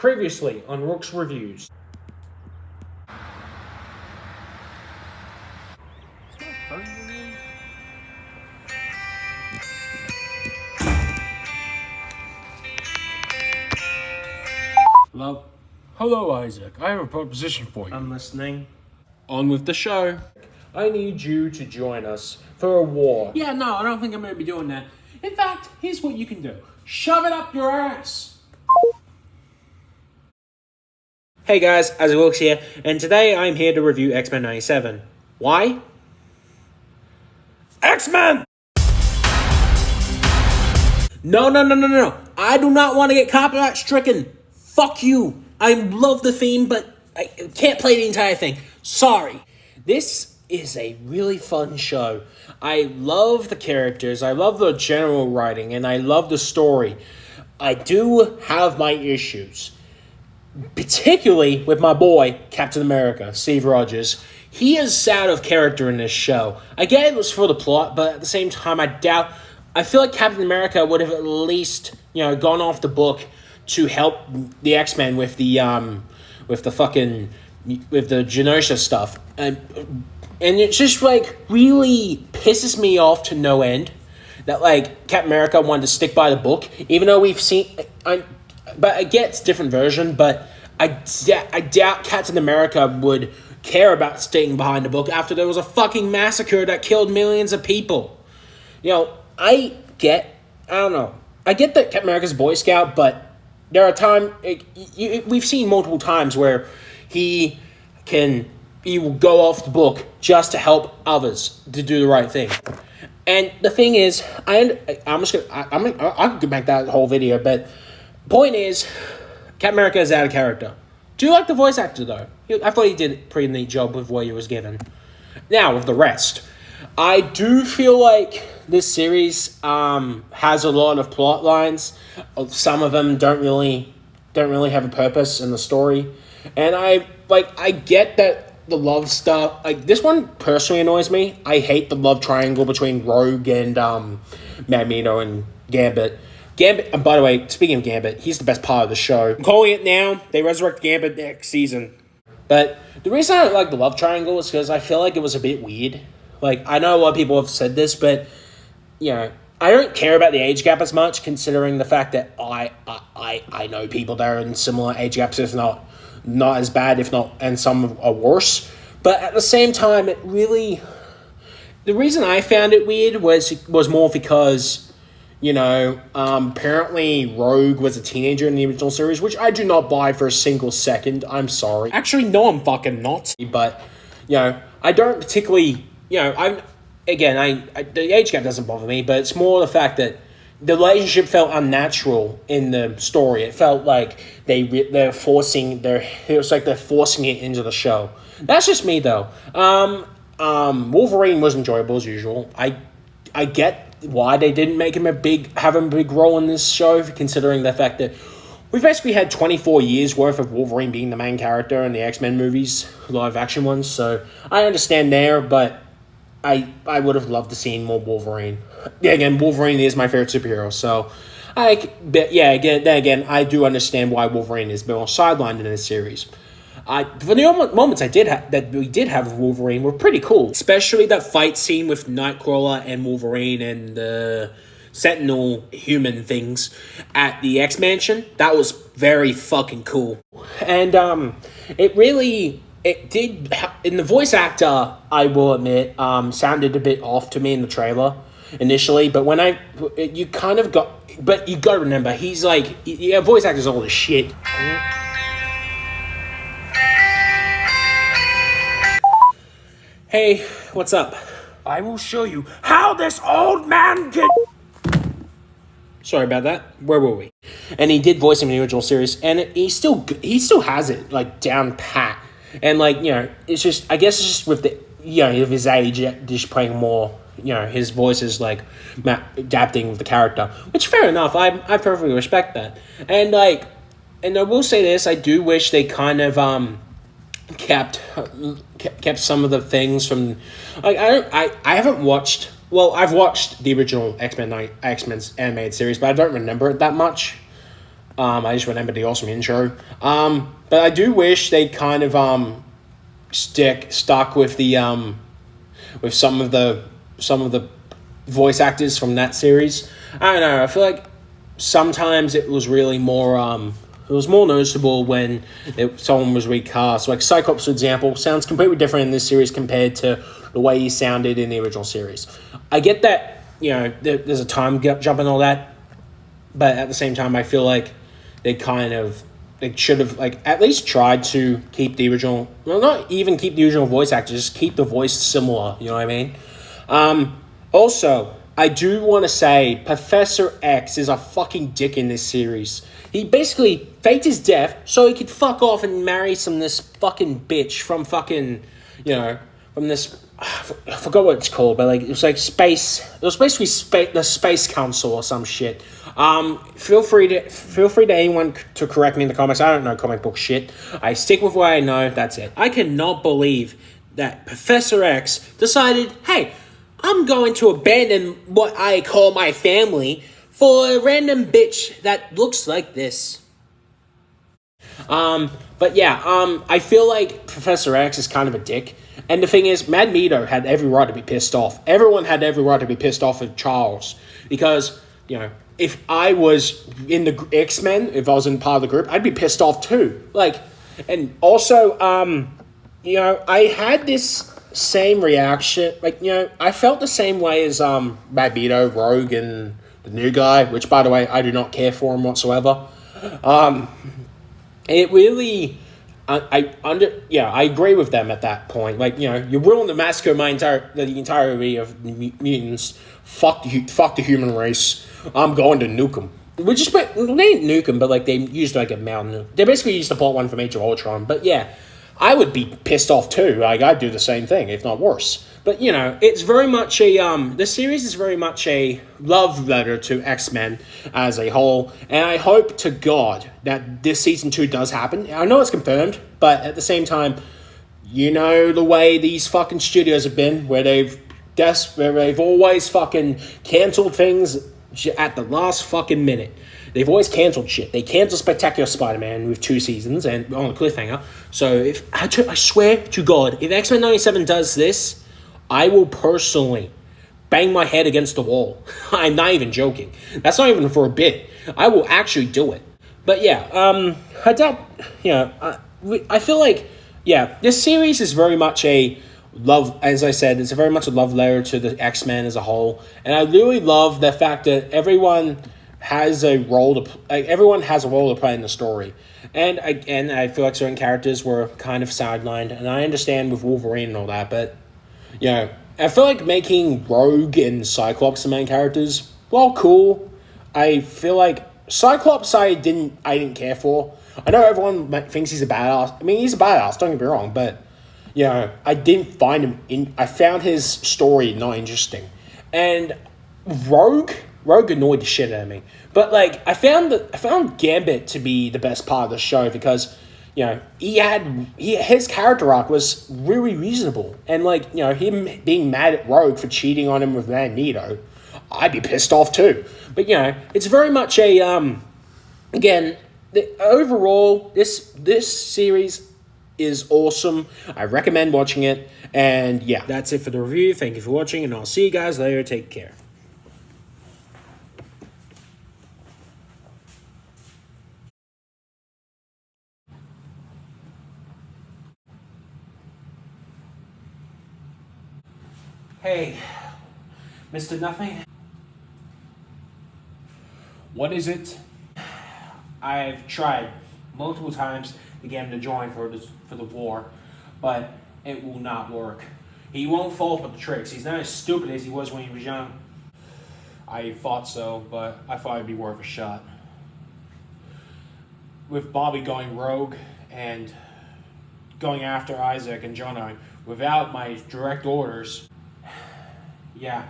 Previously on Rooks Reviews. Hello? Hello, Isaac. I have a proposition for you. I'm listening. On with the show. I need you to join us for a war. Yeah, no, I don't think I'm going to be doing that. In fact, here's what you can do. Shove it up your ass. Hey guys, Isaac Wilkes here, and today I'm here to review X-Men 97. Why? X-Men! No. I do not want to get copyright stricken. Fuck you. I love the theme, but I can't play the entire thing. Sorry. This is a really fun show. I love the characters, I love the general writing, and I love the story. I do have my issues. Particularly with my boy, Captain America, Steve Rogers. He is out of character in this show. I get it was for the plot, but at the same time, I feel like Captain America would have at least, gone off the book to help the X-Men with the Genosha stuff. And it just, really pisses me off to no end that, Captain America wanted to stick by the book, even though we've seen... But I get it's a different version, but I doubt Captain America would care about staying behind the book after there was a fucking massacre that killed millions of people. I get that Captain America's a Boy Scout, but there are times, we've seen multiple times where he will go off the book just to help others to do the right thing. And the thing is, I could make that whole video, but point is, Captain America is out of character. Do you like the voice actor, though? I thought he did a pretty neat job with what he was given. Now, with the rest, I do feel like this series has a lot of plot lines. Some of them don't really have a purpose in the story. And I get that the love stuff, this one personally annoys me. I hate the love triangle between Rogue and Magneto and Gambit. And by the way, speaking of Gambit, he's the best part of the show. I'm calling it now. They resurrect Gambit next season. But the reason I don't like the love triangle is because I feel like it was a bit weird. I know a lot of people have said this, but, I don't care about the age gap as much, considering the fact that I know people that are in similar age gaps, if not as bad, and some are worse. But at the same time, the reason I found it weird was more because... apparently Rogue was a teenager in the original series, which I do not buy for a single second. I'm sorry. Actually, no, I'm fucking not. But, I don't particularly, the age gap doesn't bother me, but it's more the fact that the relationship felt unnatural in the story. It felt like they're forcing it into the show. That's just me, though. Wolverine was enjoyable as usual. I get why they didn't make him have a big role in this show, considering the fact that we've basically had 24 years worth of Wolverine being the main character in the X-Men movies, live action ones. So I understand there, but I would have loved to see more Wolverine. Yeah, again, Wolverine is my favorite superhero, so I do understand why Wolverine is more sidelined in this series. For the moments that we did have with Wolverine were pretty cool. Especially that fight scene with Nightcrawler and Wolverine and the Sentinel human things at the X-Mansion. That was very fucking cool. And it did, in the voice actor, I will admit, sounded a bit off to me in the trailer initially. But you gotta remember, he's voice actor's all this shit. Hey, what's up? I will show you how this old man can... Sorry about that. Where were we? And he did voice him in the original series, and he still has it, down pat. And, it's just, I guess it's just with the, of his age, just playing more, his voice is, adapting with the character. Which, fair enough, I perfectly respect that. And, and I will say this, I do wish they kind of, kept some of the things from I haven't watched, I've watched the original X-Men's animated series, but I don't remember it that much. I just remember the awesome intro. But I do wish they kind of stuck with the with some of the voice actors from that series. I don't know. I feel like sometimes it was really more it was more noticeable when someone was recast. Like Cyclops, for example, sounds completely different in this series compared to the way he sounded in the original series. I get that, there's a time jump and all that, but at the same time, I feel like they should have at least tried to keep the original, well, not even keep the original voice actors, just keep the voice similar. You know what I mean? Also, I do want to say Professor X is a fucking dick in this series. He basically faked his death so he could fuck off and marry this fucking bitch from fucking, from this, I forgot what it's called, but it was space. It was basically the Space Council or some shit. Feel free to anyone to correct me in the comments. I don't know comic book shit. I stick with what I know. That's it. I cannot believe that Professor X decided, hey, I'm going to abandon what I call my family for a random bitch that looks like this. But yeah, I feel like Professor X is kind of a dick. And the thing is, Magneto had every right to be pissed off. Everyone had every right to be pissed off at Charles. Because, if I was in the X-Men, if I was in part of the group, I'd be pissed off too. And also, I had this same reaction. I felt the same way as Magneto, Rogue, and the new guy, which, by the way, I do not care for him whatsoever. It really, I agree with them at that point. You're willing to massacre the entirety of mutants. Fuck the human race. I'm going to nuke them. They didn't nuke them, but they used a mountain nuke. They basically used the plot one from Age of Ultron. But yeah, I would be pissed off too. I'd do the same thing, if not worse. But, it's very much the series is very much a love letter to X-Men as a whole. And I hope to God that this season 2 does happen. I know it's confirmed, but at the same time, the way these fucking studios have been, where they've always fucking canceled things at the last fucking minute. They've always canceled shit. They canceled Spectacular Spider-Man with 2 seasons and on a cliffhanger. So I swear to God, if X-Men 97 does this, I will personally bang my head against the wall. I'm not even joking. That's not even for a bit. I will actually do it. But yeah, I doubt, I feel like, this series is very much as I said, it's very much a love letter to the X-Men as a whole. And I really love the fact that everyone has a role to play in the story. And I feel like certain characters were kind of sidelined. And I understand with Wolverine and all that, but I feel like making Rogue and Cyclops the main characters, well, cool. I feel like Cyclops I didn't care for. I know everyone thinks he's a badass. I mean, he's a badass, don't get me wrong, but I didn't find him I found his story not interesting. And Rogue annoyed the shit out of me. But I found Gambit to be the best part of the show because his character arc was really reasonable. And him being mad at Rogue for cheating on him with Magneto, I'd be pissed off too. But it's very much overall this series is awesome. I recommend watching it. And yeah, that's it for the review. Thank you for watching, and I'll see you guys later. Take care. Hey, Mr. Nothing. What is it? I've tried multiple times to get him to join for the war, but it will not work. He won't fall for the tricks. He's not as stupid as he was when he was young. I thought so, but I thought it'd be worth a shot. With Bobby going rogue and going after Isaac and Jonah without my direct orders, yeah.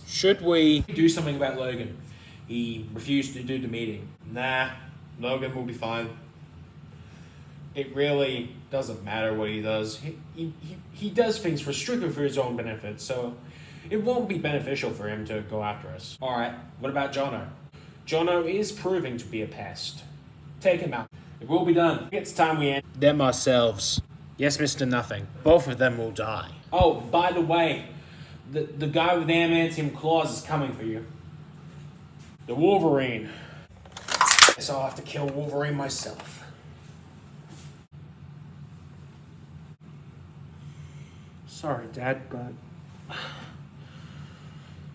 Should we Do something about Logan. He refused to do the meeting. Nah, Logan will be fine. It really doesn't matter what he does. He does things strictly for his own benefit, so it won't be beneficial for him to go after us. Alright, what about Jono? Jono is proving to be a pest. Take him out. It will be done. It's time we end. Them ourselves. Yes, Mr. Nothing. Both of them will die. Oh, by the way, the guy with adamantium claws is coming for you. The Wolverine. Guess I'll have to kill Wolverine myself. Sorry, Dad, but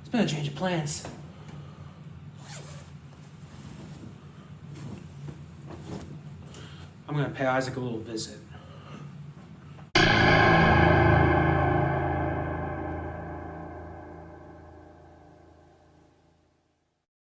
it's been a change of plans. I'm gonna pay Isaac a little visit.